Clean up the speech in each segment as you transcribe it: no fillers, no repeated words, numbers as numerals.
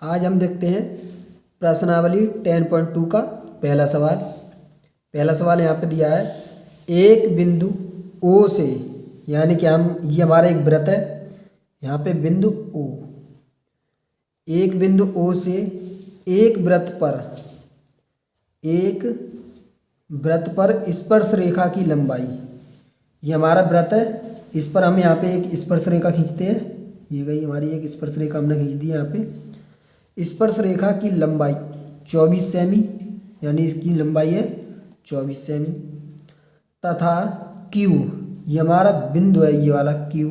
आज हम देखते हैं प्रश्नावली 10.2 का पहला सवाल। पहला सवाल यहाँ पे दिया है, एक बिंदु ओ से, यानी कि ये हमारा एक वृत्त है, यहाँ पे बिंदु ओ, एक बिंदु ओ से एक वृत्त पर स्पर्श रेखा की लंबाई, ये हमारा वृत्त है, इस पर हम यहाँ पे एक स्पर्श रेखा खींचते हैं। ये गई हमारी एक स्पर्श रेखा, हमने खींच दी है। यहाँ पे स्पर्श रेखा की लंबाई 24 सेमी, यानी इसकी लंबाई है 24 सेमी, तथा क्यू, ये हमारा बिंदु है, ये वाला क्यू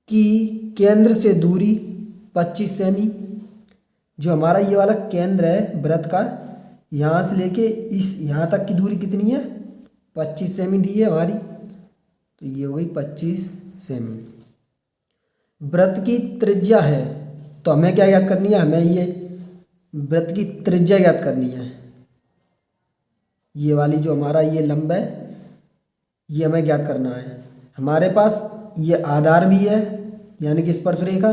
की केंद्र से दूरी 25 सेमी। जो हमारा ये वाला केंद्र है वृत्त का, यहाँ से लेके इस यहाँ तक की दूरी कितनी है, 25 सेमी दी है हमारी, तो ये हो गई 25 सेमी। वृत्त की त्रिज्या है, तो हमें क्या ज्ञात करनी है, हमें ये वृत्त की त्रिज्या ज्ञात करनी है। ये वाली जो हमारा ये लंब है, ये हमें ज्ञात करना है। हमारे पास ये आधार भी है, यानी कि स्पर्श रेखा,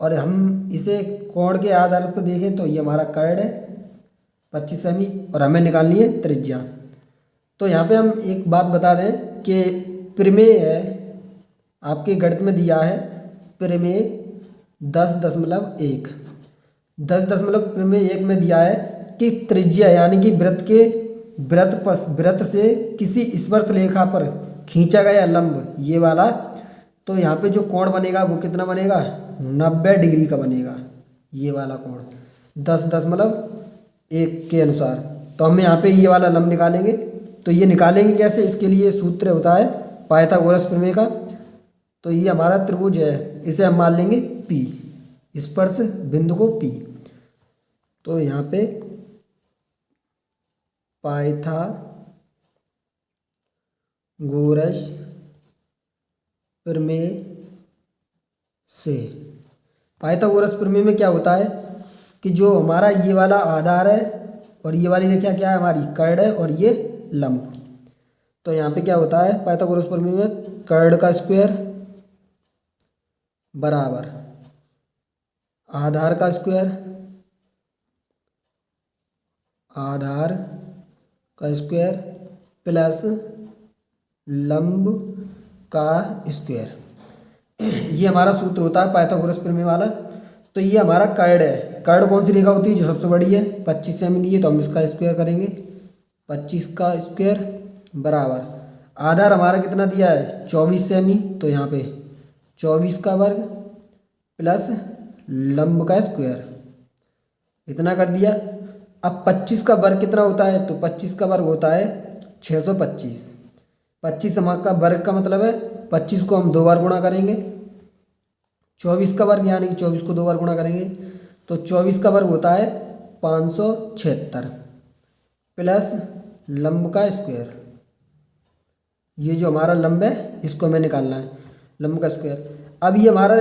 और हम इसे कोण के आधार पर देखें तो ये हमारा कर्ण है 25 सेमी, और हमें निकालनी है त्रिज्या। तो यहाँ पे हम एक बात बता दें कि प्रमेय है, आपके गणित में दिया है प्रमेय 10.1 प्रमेय 1 में दिया है कि त्रिज्या, यानी कि वृत्त से किसी स्पर्श रेखा पर खींचा गया लंब, ये वाला, तो यहाँ पे जो कोण बनेगा वो कितना बनेगा, 90 डिग्री का बनेगा, ये वाला कोण 10.1 के अनुसार। तो हम यहाँ पे ये वाला लंब निकालेंगे। तो ये निकालेंगे कैसे, इसके लिए सूत्र होता है पाइथागोरस प्रमेय का। तो ये हमारा त्रिभुज है, इसे हम मान लेंगे P, स्पर्श बिंदु को P। तो यहाँ पे पाइथागोरस प्रमेय से, पाइथागोरस प्रमेय में क्या होता है कि जो हमारा ये वाला आधार है और ये वाली रेखा क्या है, हमारी कर्ण है, और ये लंब। तो यहाँ पे क्या होता है पाइथागोरस प्रमेय में, कर्ण का स्क्वायर बराबर आधार का स्क्वायर, आधार का स्क्वायर प्लस लंब का स्क्वायर। ये हमारा सूत्र होता है पाइथागोरस प्रमेय वाला। तो ये हमारा कर्ण है, कर्ण कौन सी रेखा होती है, जो सबसे बड़ी है, 25 सेमी दी है, तो हम इसका स्क्वायर करेंगे, 25 का स्क्वायर बराबर आधार हमारा कितना दिया है, 24 सेमी, तो यहाँ पे 24 का वर्ग प्लस लंब का स्क्वायर, इतना कर दिया। अब 25 का वर्ग कितना होता है, तो 25 का वर्ग होता है 625। 25 का वर्ग का मतलब है 25 को हम 2 बार गुणा करेंगे, 24 का वर्ग यानी कि 24 को 2 बार गुणा करेंगे, तो 24 का वर्ग होता है 576 प्लस लंब का स्क्वायर। ये जो हमारा लंब है इसको हमें निकालना है, लंब का स्क्वायर। अब ये हमारा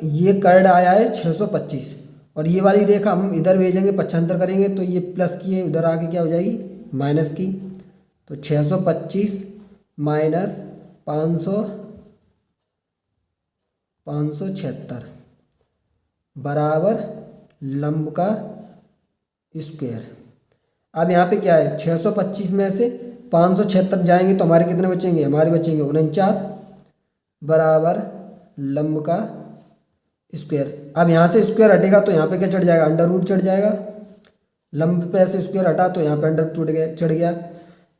ये कर्ण आया है 625, और ये वाली रेखा हम इधर भेजेंगे, 75 करेंगे, तो ये प्लस की है, उधर आके क्या हो जाएगी, माइनस की। तो 625 माइनस 576 बराबर लंब का स्क्वायर। अब यहाँ पे क्या है, 625 में से 576 जाएंगे तो हमारे कितने बचेंगे, हमारे बचेंगे 49 बराबर लंब का स्क्वायर। अब यहाँ से स्क्वायर हटेगा तो यहाँ पे क्या चढ़ जाएगा, अंडर रूट चढ़ जाएगा। लंब पे ऐसे स्क्वायर हटा तो यहाँ पे अंडर रूट चढ़ गया।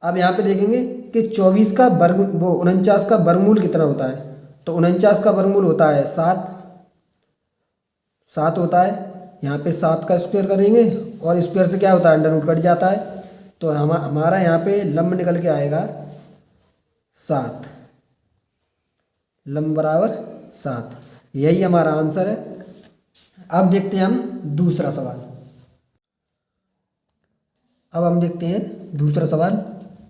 अब यहाँ पे देखेंगे कि 24 का वर्ग, वो 49 का वर्गमूल कितना होता है, तो 49 का वर्गमूल होता है 7 होता है। यहाँ पे 7 का स्क्वायर करेंगे, और स्क्वायर से क्या होता है, अंडर रूट कट जाता है। तो हमारा यहाँ पे लंब निकल के आएगा 7, लंब बराबर 7, यही हमारा आंसर है। अब देखते हैं हम दूसरा सवाल। अब हम देखते हैं दूसरा सवाल।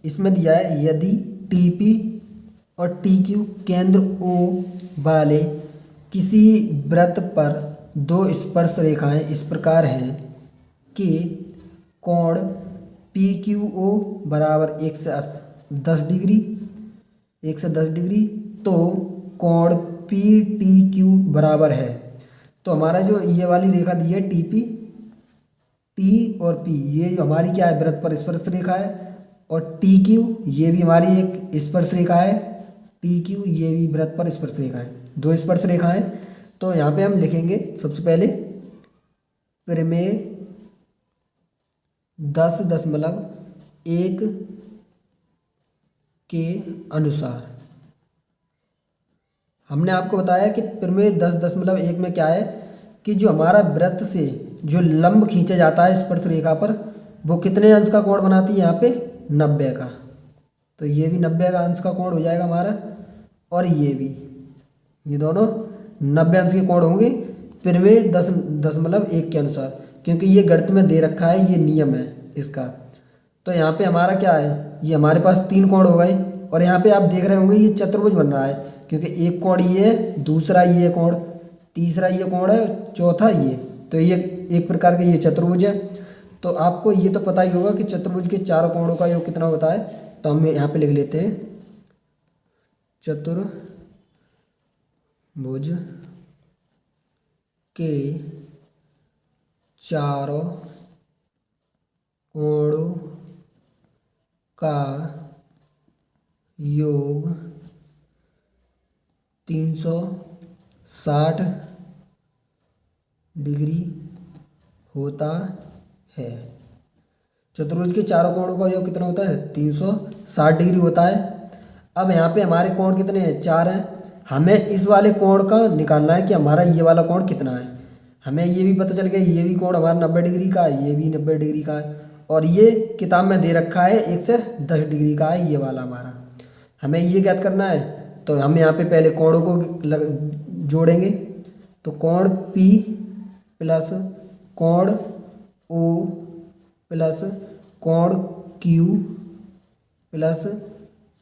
इसमें दिया है, यदि TP और TQ केंद्र O वाले किसी वृत्त पर 2 स्पर्श रेखाएं इस प्रकार हैं कि कोण PQO बराबर 1 से 10 डिग्री, तो कोण PTQ बराबर है तो हमारा जो ये वाली रेखा दी है टी पी, टी और पी, ये जो हमारी क्या है, वृत्त पर स्पर्श रेखा है। और टी क्यू, ये भी हमारी एक स्पर्श रेखा है। टी क्यू, ये भी वृत्त पर स्पर्श रेखा है, दो स्पर्श रेखा है। तो यहाँ पे हम लिखेंगे सबसे पहले प्रमेय 10.1 के अनुसार। हमने आपको बताया कि प्रमेय 10.1 में क्या है कि जो हमारा वृत्त से जो लंब खींचा जाता है स्पर्श रेखा पर, वो कितने अंश का कोण बनाती है, यहाँ पे 90 का। तो ये भी 90 का अंश का कोण हो जाएगा हमारा, और ये भी, ये दोनों 90 अंश के कोण होंगे प्रमेय 10.1 के अनुसार, क्योंकि ये गणित में दे रखा है, ये नियम है इसका। तो यहाँ पे हमारा क्या है, ये हमारे पास 3 कोण हो गए। और यहाँ पे आप देख रहे होंगे ये चतुर्भुज बन रहा है, क्योंकि एक कोण ये है, दूसरा ये कोण, तीसरा ये कोण है, चौथा ये। तो ये एक प्रकार का ये चतुर्भुज है। तो आपको ये तो पता ही होगा कि चतुर्भुज के चारों कोणों का योग कितना होता है। तो हम यहाँ पे लिख लेते हैं चतुर्भुज के चारों कोणों का योग 360 डिग्री होता है। चतुर्भुज के चारों कोणों का योग कितना होता है, 360 डिग्री होता है। अब यहाँ पे हमारे कोण कितने हैं, 4 हैं। हमें इस वाले कोण का निकालना है कि हमारा ये वाला कोण कितना है। हमें ये भी पता चल गया, ये भी कोण हमारा 90 डिग्री का है, ये भी 90 डिग्री का है, और ये किताब में दे रखा है 110 डिग्री का है ये वाला हमारा। हमें ये ज्ञात करना है। तो हम यहाँ पे पहले कोणों को जोड़ेंगे। तो कोण P प्लस कोण O प्लस कोण Q प्लस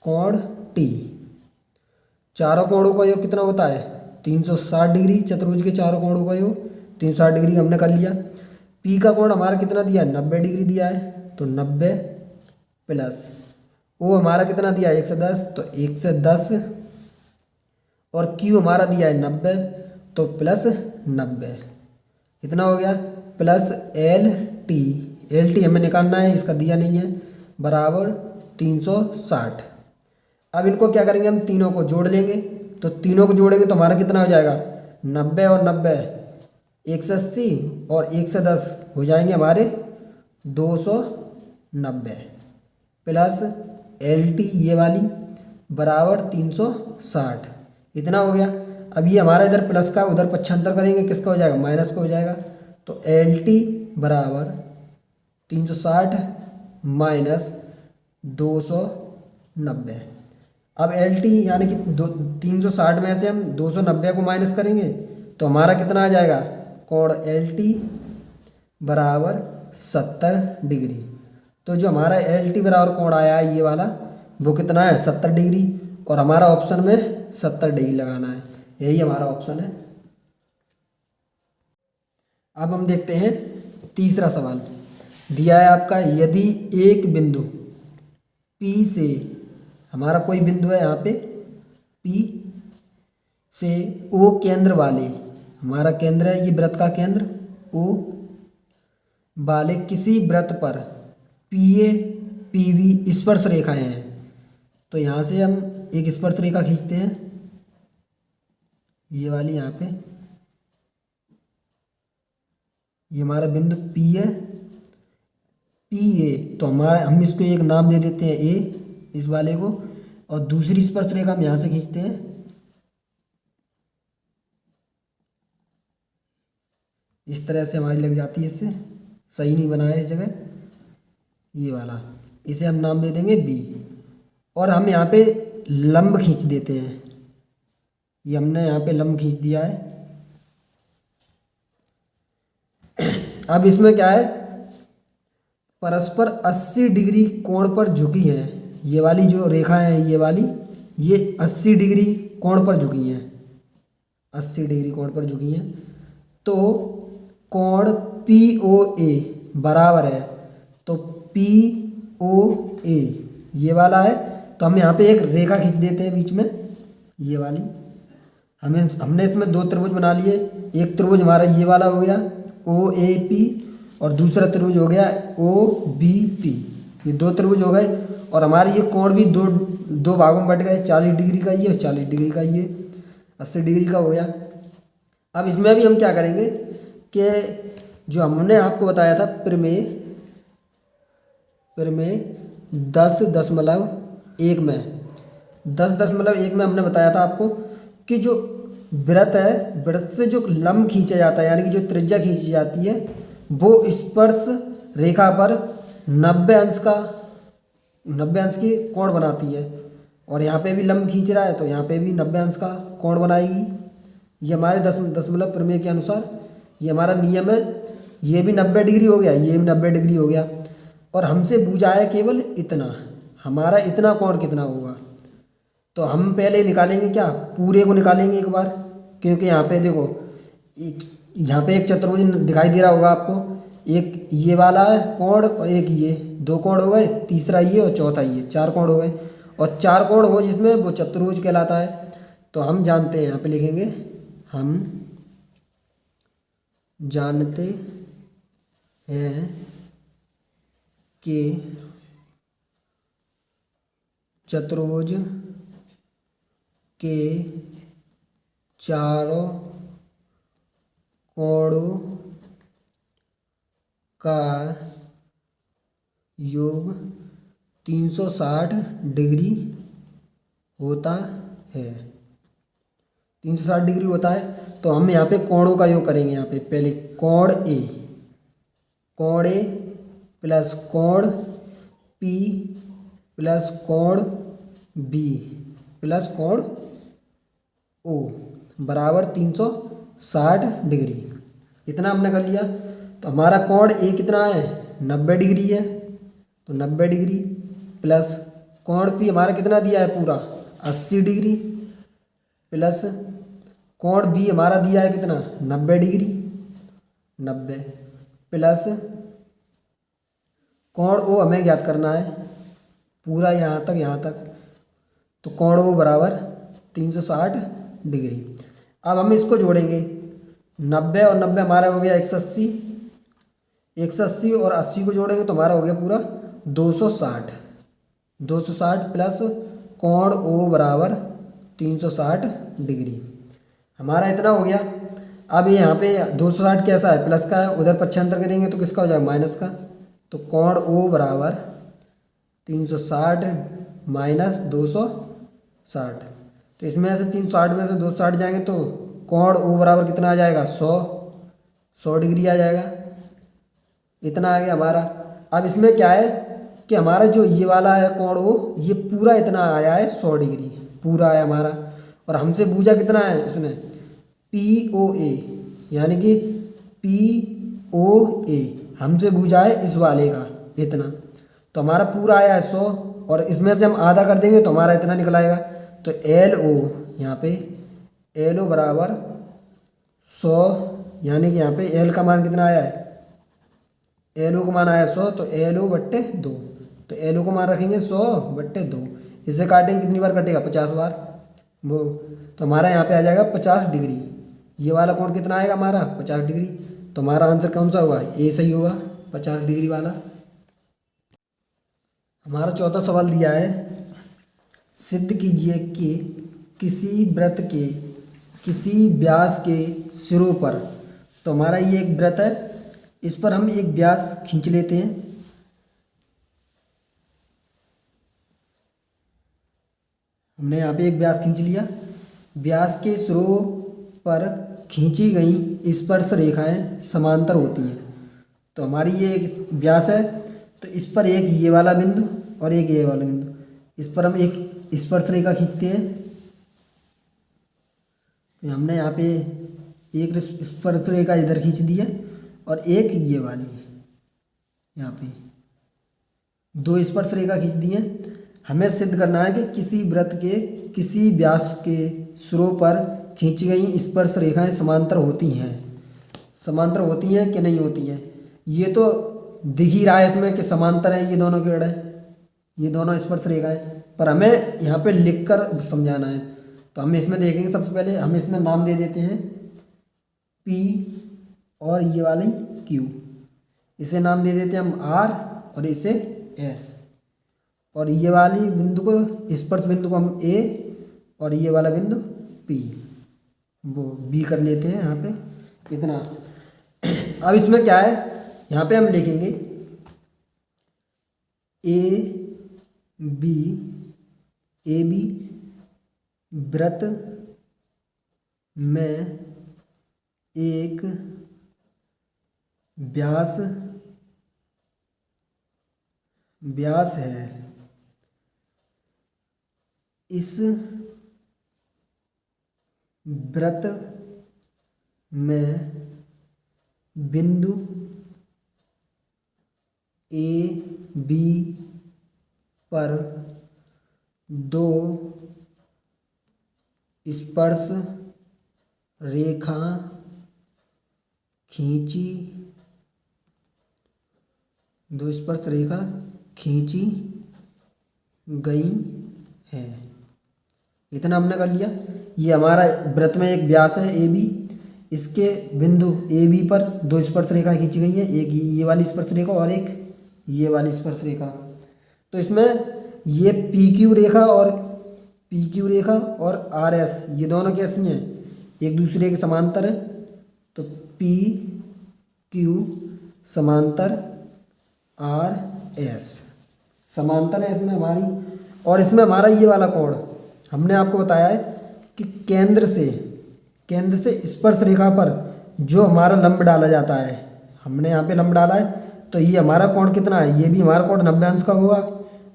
कोण T, चारों कोणों का योग कितना होता है, 360 डिग्री। चतुर्भुज के चारों कोणों का योग 360 डिग्री हमने कर लिया। P का कोण हमारा कितना दिया है, 90 डिग्री दिया है, तो 90 प्लस O हमारा कितना दिया है, 110, तो 110, और Q हमारा दिया है 90, तो प्लस 90, इतना हो गया। प्लस LT हमें निकालना है, इसका दिया नहीं है, बराबर 360। अब इनको क्या करेंगे, हम तीनों को जोड़ लेंगे। तो तीनों को जोड़ेंगे तो हमारा कितना हो जाएगा, 90 और 90 180, और 110 हो जाएंगे हमारे 290, प्लस LT ये वाली बराबर 360, इतना हो गया। अब ये हमारा इधर प्लस का उधर पक्षांतर करेंगे, किसका हो जाएगा, माइनस का हो जाएगा। तो LT बराबर 360 माइनस 290। अब LT यानी कि 360 में से हम 290 को माइनस करेंगे तो हमारा कितना आ जाएगा, कोण LT बराबर 70 डिग्री। तो जो हमारा LT बराबर कोण आया है ये वाला, वो कितना है, 70 डिग्री। और हमारा ऑप्शन में 70 डिग्री लगाना है, यही हमारा ऑप्शन है। अब हम देखते हैं तीसरा सवाल दिया है आपका, यदि एक बिंदु P से, हमारा कोई बिंदु है यहाँ पे P से O केंद्र वाले, हमारा केंद्र है ये वृत्त का केंद्र O वाले किसी वृत्त पर PA PB स्पर्श रेखाएं हैं। तो यहाँ से हम एक स्पर्श रेखा खींचते हैं, ये वाली यहाँ पे, ये हमारा बिंदु P है, PA। तो हमारा हम इसको एक नाम दे देते हैं A, इस वाले को। और दूसरी स्पर्श रेखा हम यहाँ से खींचते हैं, इस तरह से हमारी लग जाती है, इससे सही नहीं बनाया इस जगह, ये वाला, इसे हम नाम दे देंगे B। और हम यहाँ पे लंब खींच देते हैं, ये हमने यहाँ पे लंब खींच दिया है। अब इसमें क्या है, परस्पर 80 डिग्री कोण पर झुकी है, ये वाली जो रेखा है ये वाली, ये 80 डिग्री कोण पर झुकी हैं, 80 डिग्री कोण पर झुकी हैं। तो कोण POA बराबर है, तो POA ये वाला है। तो हम यहाँ पे एक रेखा खींच देते हैं बीच में, ये वाली। हमने इसमें दो त्रिभुज बना लिए। एक त्रिभुज हमारा ये वाला हो गया OAP और दूसरा त्रिभुज हो गया OBP। ये दो त्रिभुज हो गए और हमारे ये कोण भी दो दो भागों में बट गए, 40 डिग्री का ये और 40 डिग्री का ये, 80 डिग्री का हो गया। अब इसमें भी हम क्या करेंगे कि जो हमने आपको बताया था प्रमेय 10.1 में 10.1 में हमने बताया था आपको कि जो वृत्त है, वृत्त से जो लंब खींचा जाता है यानी कि जो त्रिज्या खींची जाती है वो स्पर्श रेखा पर 90 अंश की कोण बनाती है। और यहाँ पे भी लंब खींच रहा है तो यहाँ पे भी 90 अंश का कोण बनाएगी। ये हमारे दशमलव प्रमेय के अनुसार ये हमारा नियम है। ये भी 90 डिग्री हो गया, ये भी 90 डिग्री हो गया। और हमसे पूछा है केवल इतना, हमारा इतना कोण कितना होगा। तो हम पहले निकालेंगे क्या, पूरे को निकालेंगे एक बार, क्योंकि यहाँ पे देखो यहाँ पे एक चतुर्भुज दिखाई दे रहा होगा आपको। एक ये वाला है कोण और एक ये, दो कोण हो गए, तीसरा ये और चौथा ये, 4 कोण हो गए। और 4 कोण हो जिसमें वो चतुर्भुज कहलाता है। तो हम जानते हैं, यहाँ पे लिखेंगे हम जानते हैं कि चतुर्भुज के चारों कोणों का योग 360 डिग्री होता है। 360 डिग्री होता है। तो हम यहाँ पे कोणों का योग करेंगे। यहाँ पे पहले कोण A प्लस कोण P प्लस कोण B प्लस कोण O बराबर 360 डिग्री। इतना हमने कर लिया। तो हमारा कोण A कितना है, 90 डिग्री है। तो 90 डिग्री प्लस कोण P हमारा कितना दिया है पूरा, 80 डिग्री प्लस कोण B हमारा दिया है कितना, 90 डिग्री, 90 प्लस कोण O हमें ज्ञात करना है पूरा यहाँ तक। तो कोण O बराबर 360 डिग्री। अब हम इसको जोड़ेंगे, 90 और 90 हमारा हो गया 180, 180 और 80 को जोड़ेंगे तो हमारा हो गया पूरा 260, 260 प्लस कोण O बराबर 360 डिग्री। हमारा इतना हो गया। अब यहाँ पे 260 कैसा है, प्लस का है, उधर पक्षांतर करेंगे तो किसका हो जाएगा, माइनस का। तो कोण O बराबर 360 माइनस 260। तो इसमें से 360 में से 260 जाएंगे तो कोण O बराबर कितना आ जाएगा, 100 डिग्री आ जाएगा। इतना आ गया हमारा। अब इसमें क्या है कि हमारा जो ये वाला है कोण O, ये पूरा इतना आया है 100 डिग्री पूरा आया हमारा। और हमसे पूछा कितना है उसने, POA यानी कि POA हमसे पूछा है इस वाले का इतना। तो हमारा पूरा आया है 100 और इसमें से हम आधा कर देंगे तो हमारा इतना निकल आएगा। तो LO यहाँ पे LO बराबर 100 यानी कि यहाँ पे L का मान कितना आया है, LO का मान आया 100। तो LO/2, तो LO का मान रखेंगे 100/2। इसे काटेंगे कितनी बार कटेगा, 50 बार वो। तो हमारा यहाँ पे आ जाएगा 50 डिग्री। ये वाला कोण कितना आएगा हमारा, 50 डिग्री। तो हमारा आंसर कौन सा होगा, ए सही होगा, 50 डिग्री वाला। हमारा चौथा सवाल दिया है, सिद्ध कीजिए कि किसी वृत्त के किसी व्यास के सिरों पर, तो हमारा ये एक वृत्त है, इस पर हम एक व्यास खींच लेते हैं। हमने यहाँ पे एक व्यास खींच लिया। व्यास के सिरों पर खींची गई स्पर्श रेखाएं समांतर होती हैं। तो हमारी ये एक व्यास है, तो इस पर एक ये वाला बिंदु और एक ये वाला बिंदु, इस पर हम एक स्पर्श रेखा खींचते हैं। तो हमने यहाँ पे एक स्पर्श रेखा इधर खींच दी है और एक ये वाली यहाँ पे दो स्पर्श रेखा खींच दी है। हमें सिद्ध करना है कि किसी वृत्त के किसी व्यास के सिरों पर खींची गई स्पर्श रेखाएं समांतर होती हैं। समांतर होती हैं कि नहीं होती हैं, ये तो दिख ही रहा है इसमें कि समांतर है ये दोनों किरण हैं, ये दोनों स्पर्श रेखाएं। पर हमें यहाँ पे लिखकर समझाना है। तो हम इसमें देखेंगे, सबसे पहले हम इसमें नाम दे देते हैं P और ये वाली Q, इसे नाम दे देते हैं हम R और इसे S, और ये वाली बिंदु को, स्पर्श बिंदु को हम A और ये वाला बिंदु P, वो B कर लेते हैं यहाँ पे इतना। अब इसमें क्या है, यहाँ पे हम लिखेंगे ए बी वृत्त में एक व्यास है, इस वृत्त में बिंदु ए बी पर दो स्पर्श रेखा खींची गई है। इतना हमने कर लिया। ये हमारा वृत्त में एक व्यास है ए बी, इसके बिंदु ए बी पर दो स्पर्श रेखा खींची गई है, एक ये वाली स्पर्श रेखा और एक ये वाली स्पर्श रेखा। तो इसमें ये पी क्यू रेखा और आर एस, ये दोनों कैसी हैं, एक दूसरे के समांतर है। तो पी क्यू समांतर आर एस समांतर है इसमें हमारी। और इसमें हमारा ये वाला कोण हमने आपको बताया है कि केंद्र से स्पर्श रेखा पर जो हमारा लंब डाला जाता है, हमने यहाँ पे लंब डाला है, तो ये हमारा कोण कितना है, ये भी हमारा कोण 90 अंश का होगा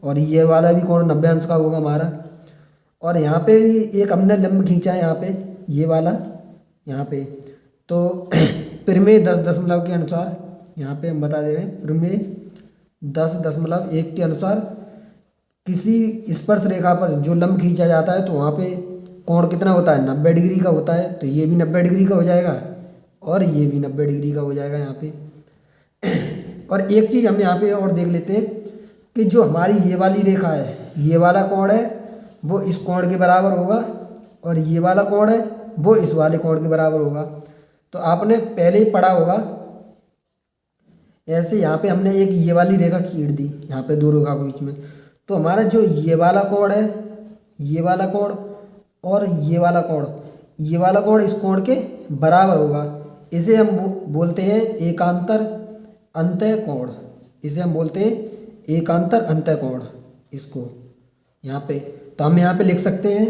और ये वाला भी कोण 90 अंश का होगा हमारा। और यहाँ पे एक हमने लंब खींचा है यहाँ पे, ये वाला यहाँ पे, तो प्रमेय 10.1 के अनुसार यहाँ पे हम बता दे रहे हैं, प्रमेय 10.1 के अनुसार किसी स्पर्श रेखा पर जो लंब खींचा जाता है तो वहाँ पे कोण कितना होता है, 90 डिग्री का होता है। तो ये भी 90 डिग्री का हो जाएगा और ये भी 90 डिग्री का हो जाएगा यहाँ पे। और एक चीज़ हम यहाँ पे और देख लेते हैं कि जो हमारी ये वाली रेखा है, ये वाला कोण है वो इस कोण के बराबर होगा और ये वाला कोण है वो इस वाले कोण के बराबर होगा। तो आपने पहले ही पढ़ा होगा, ऐसे यहाँ पे हमने एक ये वाली रेखा खींच दी यहाँ पे दो रेखा के बीच में, तो हमारा जो ये वाला कोण है, ये वाला कोण और ये वाला कोण इस कोण के बराबर होगा। इसे हम बोलते हैं एकांतर अंतः कोण, इसे हम बोलते हैं एकांतर अंतः कोण इसको यहाँ पे। तो हम यहाँ पे लिख सकते हैं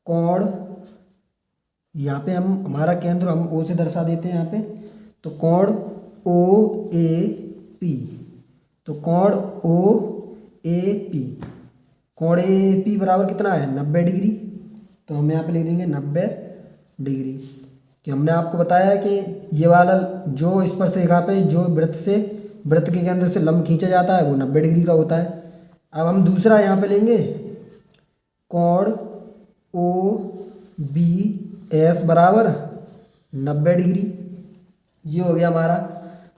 कोण, यहाँ पे हम हमारा केंद्र हम ओ से दर्शा देते हैं यहाँ पे, तो कोण ओ ए पी, तो कोण ओ ए पी, कोण ए पी बराबर कितना है, 90 डिग्री। तो हम यहाँ पे लिख देंगे 90 डिग्री। कि हमने आपको बताया है कि ये वाला जो स्पर्श रेखा पे जो वृत्त के केंद्र से लंब खींचा जाता है वो 90 डिग्री का होता है। अब हम दूसरा यहाँ पे लेंगे कोण ओ बी एस बराबर 90 डिग्री, ये हो गया हमारा।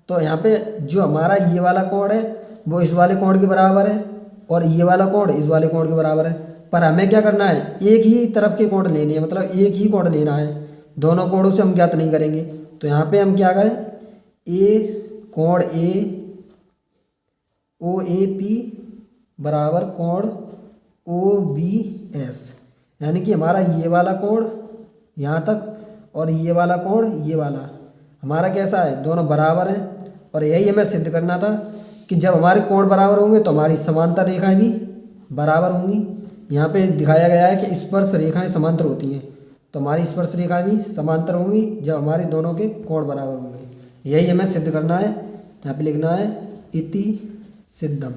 तो यहाँ पे जो हमारा ये वाला कोण है वो इस वाले कोण के बराबर है और ये वाला कोण इस वाले कोण के बराबर है। पर हमें क्या करना है, एक ही तरफ के कोण लेने हैं, मतलब एक ही कोण लेना है, दोनों कोणों से हम ज्ञात नहीं करेंगे। तो यहाँ पे हम क्या करें, कोण ओ ए पी बराबर कोण ओ बी एस, यानी कि हमारा ये वाला कोण यहाँ तक और ये वाला कोण ये वाला हमारा कैसा है, दोनों बराबर हैं। और यही हमें सिद्ध करना था कि जब हमारे कोण बराबर होंगे तो हमारी समांतर रेखाएं भी बराबर होंगी। यहाँ पे दिखाया गया है कि स्पर्श रेखाएं समांतर होती हैं, तो हमारी स्पर्श रेखाएं भी समांतर होंगी जब हमारे दोनों के कोण बराबर होंगे। यही हमें सिद्ध करना है, यहाँ पे लिखना है इति सिद्धम।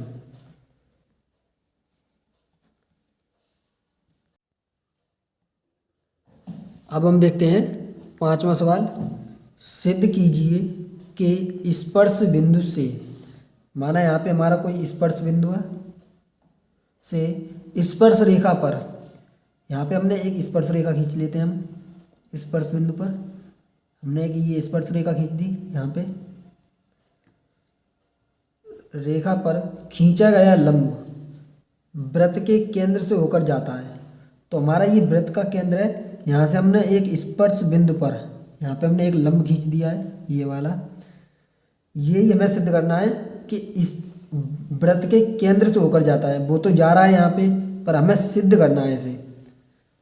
अब हम देखते हैं 5वां सवाल, सिद्ध कीजिए कि स्पर्श बिंदु से, माना यहाँ पे हमारा कोई स्पर्श बिंदु है, से स्पर्श रेखा पर, यहाँ पे हमने एक स्पर्श रेखा खींच लेते हैं हम, स्पर्श बिंदु पर हमने एक ये स्पर्श रेखा खींच दी। यहाँ पे रेखा पर खींचा गया लंब वृत्त के केंद्र से होकर जाता है। तो हमारा ये वृत्त का केंद्र है। यहाँ से हमने एक स्पर्श बिंदु पर यहाँ पे हमने एक लंब खींच दिया है, ये वाला। यही हमें सिद्ध करना है कि इस वृत्त के केंद्र से होकर जाता है। वो तो जा रहा है यहाँ पे, पर हमें सिद्ध करना है इसे।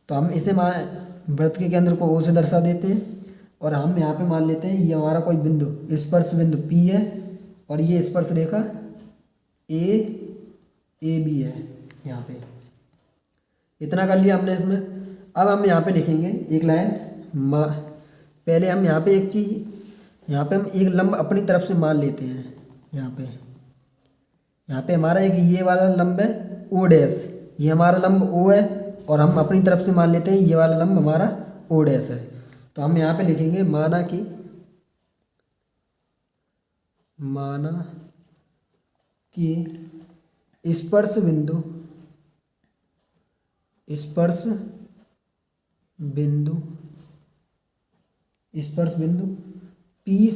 तो हम इसे वृत्त के केंद्र को ओ से दर्शा देते हैं और हम यहाँ पे मान लेते हैं ये हमारा कोई बिंदु स्पर्श बिंदु P है और ये स्पर्श रेखा AB है यहाँ पे। इतना कर लिया हमने इसमें। अब हम यहाँ पे लिखेंगे एक लाइन पहले हम यहाँ पे एक चीज़, यहाँ पे हम एक लंब अपनी तरफ से मान लेते हैं। यहाँ पे हमारा एक ये वाला लंब है O डैश, ये हमारा लंब O है और हम अपनी तरफ से मान लेते हैं ये वाला लंब हमारा O डैश है। तो हम यहाँ पे लिखेंगे माना कि स्पर्श बिंदु P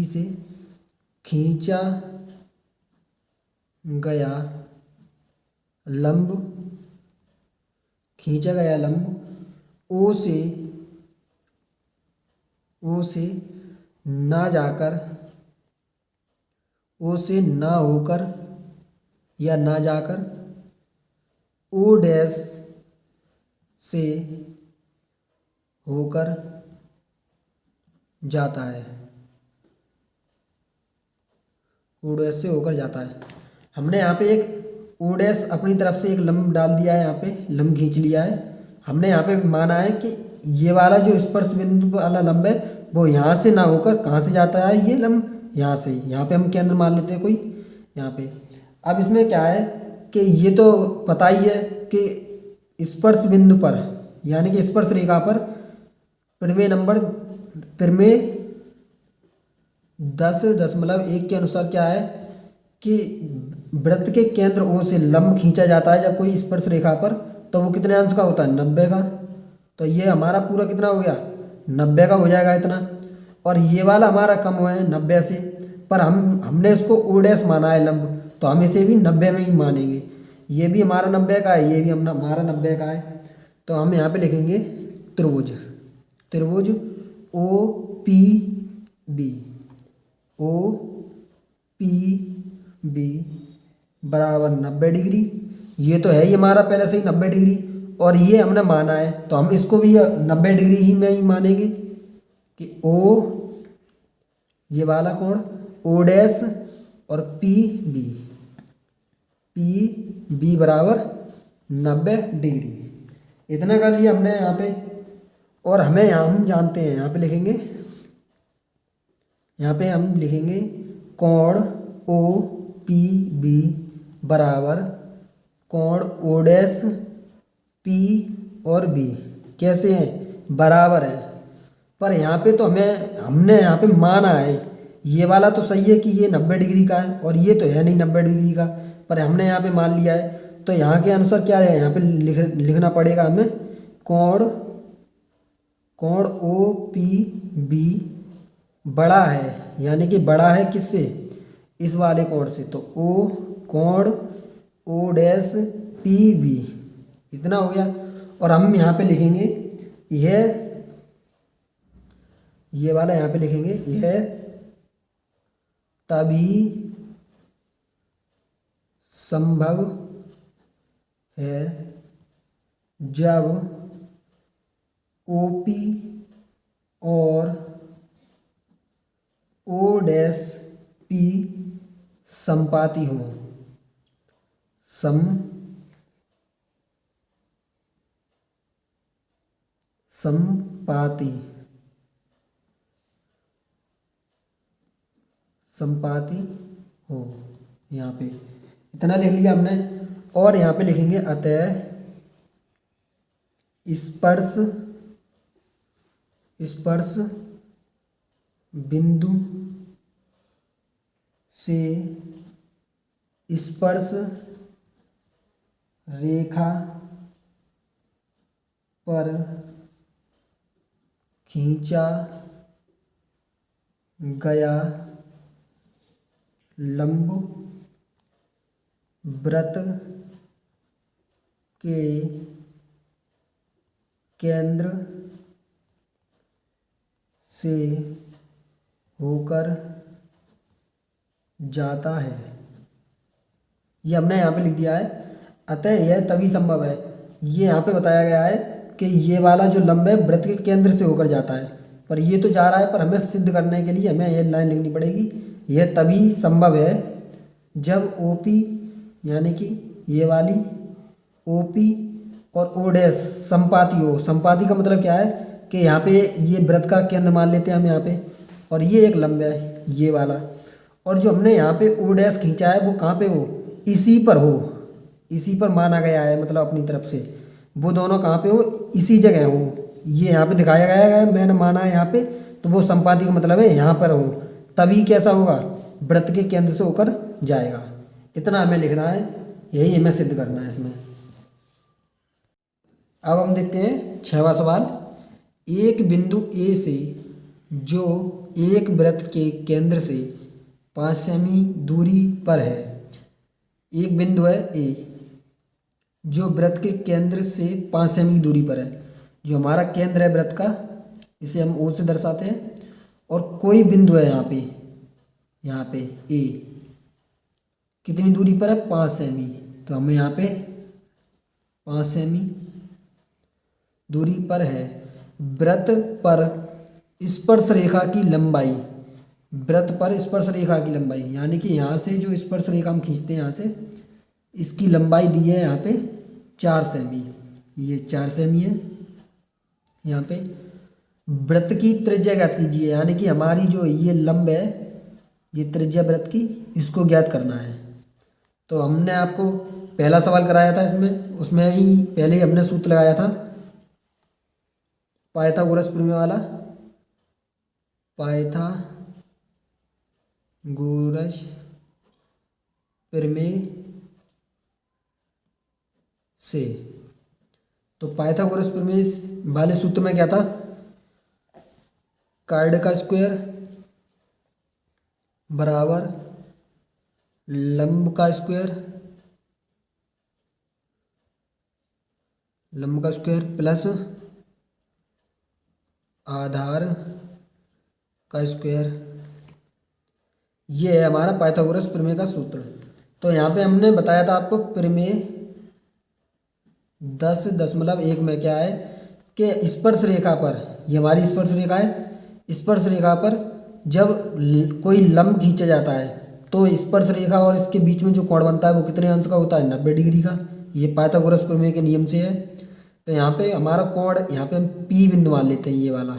से खींचा गया लंब O से ना होकर या ना जाकर O डैश से होकर जाता है। O डैश से होकर जाता है। हमने यहाँ पे एक O डैश अपनी तरफ से एक लंब डाल दिया है, यहाँ पे लंब खींच लिया है। हमने यहाँ पे माना है कि ये वाला जो स्पर्श बिंदु वाला लंब है वो यहाँ से ना होकर कहाँ से जाता है, ये लंब यहाँ से। यहाँ पे हम केंद्र मान लेते हैं कोई यहाँ पे। अब इसमें क्या है कि ये तो पता ही है कि स्पर्श बिंदु पर यानी कि स्पर्श रेखा पर प्रमेय 10.1 के अनुसार क्या है कि वृत्त के केंद्र O से लंब खींचा जाता है जब कोई स्पर्श रेखा पर, तो वो कितने अंश का होता है, 90 का। तो ये हमारा पूरा कितना हो गया, 90 का हो जाएगा इतना। और ये वाला हमारा कम हुआ है 90 से, पर हमने इसको O डैश माना है लंब, तो हम इसे भी 90 में ही मानेंगे। ये भी हमारा 90 का है, ये भी हमारा 90 का है। तो हम यहाँ पे लिखेंगे त्रिभुज OPB बराबर 90 डिग्री। ये तो है ही हमारा पहले से ही 90 डिग्री और ये हमने माना है, तो हम इसको भी 90 डिग्री ही में ही मानेंगे कि ये वाला कोण O डैश और PB बराबर 90 डिग्री। इतना कर लिया हमने यहाँ पे। और हम जानते हैं, यहाँ पे हम लिखेंगे कोण OPB बराबर कोण O डैश P और B कैसे हैं, बराबर है। पर यहाँ पे तो हमने यहाँ पे माना है, ये वाला तो सही है कि ये 90 डिग्री का है और ये तो है नहीं 90 डिग्री का, पर हमने यहाँ पे मान लिया है। तो यहाँ के अनुसार क्या है, यहाँ पे लिखना पड़ेगा हमें कोण OPB बड़ा है, यानी कि बड़ा है किससे, इस वाले कोण से। तो कोण O डैश PB इतना हो गया। और हम यहाँ पे लिखेंगे ये वाला यहाँ पे लिखेंगे यह तभी संभव है जब OP और O डैश P समपाती हो। संपाती हो। यहाँ पे इतना लिख लिया हमने। और यहाँ पे लिखेंगे अतः स्पर्श बिंदु से स्पर्श रेखा पर खींचा गया लंब वृत्त के केंद्र से होकर जाता है। ये हमने यहाँ पे लिख दिया है। अतः यह तभी संभव है, ये यहाँ पे बताया गया है कि ये वाला जो लंब है वृत्त के केंद्र से होकर जाता है, पर ये तो जा रहा है, पर हमें सिद्ध करने के लिए हमें ये लाइन लिखनी पड़ेगी। यह तभी संभव है जब OP यानी कि ये वाली OP और O' संपाती हो। संपाती का मतलब क्या है कि यहाँ पे ये वृत्त का केंद्र मान लेते हैं हम यहाँ पे, और ये एक लंब है ये वाला, और जो हमने यहाँ पे O' खींचा है वो कहाँ पे हो, इसी पर हो, इसी पर माना गया है, मतलब अपनी तरफ से वो दोनों कहाँ पे हो, इसी जगह हो। ये यहाँ पे दिखाया गया है, मैंने माना है यहाँ पे, तो वो संपाती का मतलब है यहाँ पर हो, तभी कैसा होगा, वृत्त के केंद्र से होकर जाएगा। इतना हमें लिखना है, यही हमें सिद्ध करना है इसमें। अब हम देखते हैं 6वां सवाल। एक बिंदु A से जो एक वृत्त के केंद्र से 5 सेमी दूरी पर है। एक बिंदु है A जो वृत्त के केंद्र से 5 सेमी की दूरी पर है। जो हमारा केंद्र है वृत्त का, इसे हम O से दर्शाते हैं, और कोई बिंदु है यहाँ पे A कितनी दूरी पर है, 5 सेमी। तो हमें यहाँ पे 5 सेमी दूरी पर है। वृत्त पर स्पर्श रेखा की लंबाई, वृत्त पर स्पर्श रेखा की लंबाई यानी कि यहाँ से जो स्पर्श रेखा हम खींचते हैं यहाँ से, इसकी लंबाई दी है यहाँ पे 4 सेमी। ये 4 सेमी है यहाँ पे। वृत्त की त्रिज्या ज्ञात कीजिए, यानी कि हमारी जो ये लंब है, ये त्रिज्या वृत्त की, इसको ज्ञात करना है। तो हमने आपको पहला सवाल कराया था इसमें, उसमें ही पहले ही हमने सूत्र लगाया था पाइथागोरस प्रमेय वाला, पाइथागोरस प्रमेय से। तो पाइथागोरस प्रमेय वाले सूत्र में क्या था, कार्ड का स्क्वायर बराबर लंब का स्क्वायर, लंब का स्क्वायर प्लस आधार का स्क्वायर। ये है हमारा पाइथागोरस प्रमेय का सूत्र। तो यहाँ पे हमने बताया था आपको प्रमेय 10.1 में क्या है कि स्पर्श रेखा पर, ये हमारी स्पर्श रेखा है, स्पर्श रेखा पर जब कोई लंब खींचा जाता है तो स्पर्श रेखा और इसके बीच में जो कोण बनता है वो कितने अंश का होता है, 90 डिग्री का। ये पाइथागोरस प्रमेय के नियम से है। तो यहाँ पे हमारा कोण, यहाँ पे हम P बिंदु मान लेते हैं, ये वाला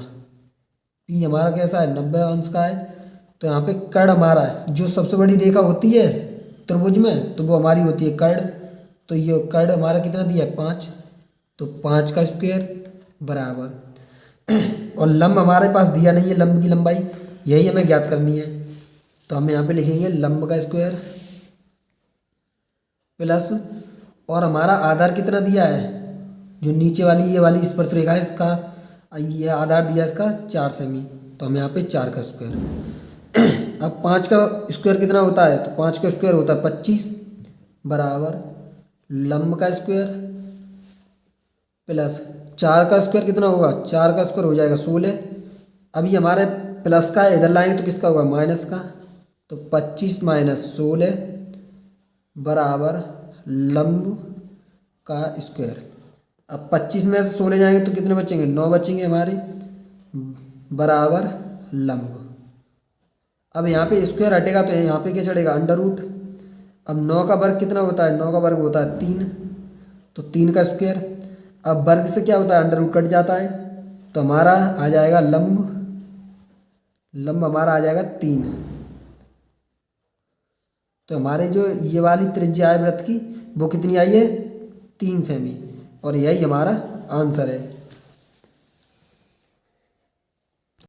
P हमारा कैसा है, 90 अंश का है। तो यहाँ पे कर्ण हमारा जो सबसे बड़ी रेखा होती है त्रिभुज में, तो वो हमारी होती है कर्ण। तो ये कर्ण हमारा कितना दिया है, 5। तो 5 का स्क्वायर बराबर, और लंब हमारे पास दिया नहीं है, लंब की लंबाई यही हमें ज्ञात करनी है। तो हम यहाँ पे लिखेंगे लंब का स्क्वायर प्लस, और हमारा आधार कितना दिया है, जो नीचे वाली ये वाली स्पर्श रेखा है, इसका ये आधार दिया इसका 4 सेमी। तो हम यहाँ पे 4 का स्क्वायर। अब 5 का स्क्वायर कितना होता है, तो 5 का स्क्वायर होता है 25 बराबर लंब का स्क्वायर प्लस 4 का स्क्वायर कितना होगा, 4 का स्क्वायर हो जाएगा 16। अभी हमारे प्लस का इधर लाएंगे तो किसका होगा, माइनस का। तो 25 माइनस 16 बराबर लंब का स्क्वायर। अब 25 में से 16 जाएंगे तो कितने बचेंगे, 9 बचेंगे हमारे, बराबर लंब। अब यहाँ पे स्क्वायर हटेगा तो यहाँ पे क्या चढ़ेगा, अंडर रूट। अब 9 का वर्ग कितना होता है, 9 का वर्ग होता है 3, तो 3 का स्क्वायर। अब वर्ग से क्या होता है, अंडर रूट कट जाता है, तो हमारा आ जाएगा लंब, लंब हमारा आ जाएगा 3। तो हमारे जो ये वाली त्रिज्या है वृत्त की, वो कितनी आई है, 3 सेमी, और यही हमारा आंसर है।